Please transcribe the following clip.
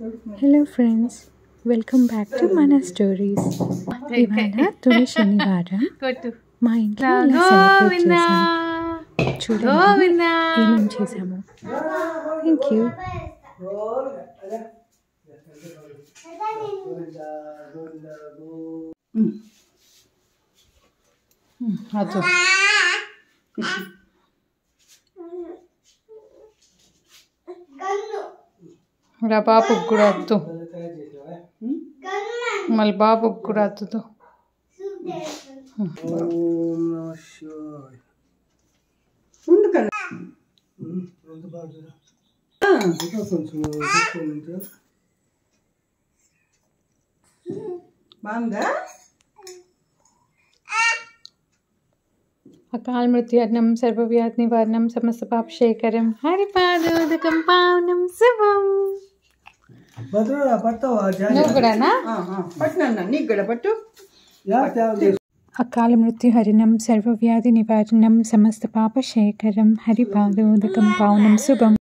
Hello friends, welcome back to మన stories. ఇవాళ తొలి శనివారం మా ఇంట్లో ఇలా సెలబ్రేట్ చేసాము. చూడండి ఏమేం చేసాము. Thank you. ఇలా బాబుకి కూడా వద్దు, మళ్ళీ బాబుకి కూడా వద్దు. అకాల మృత్యుహరణం సర్వవ్యాధి నివారణం సమస్త పాపశేఖరం హరిపాదోదకం పావనం శుభం. అకాల మృత్యుహరణం సర్వవ్యాధి నివారణం సమస్త పాపశేఖరం హరిపాదోదకం పావనం శుభం.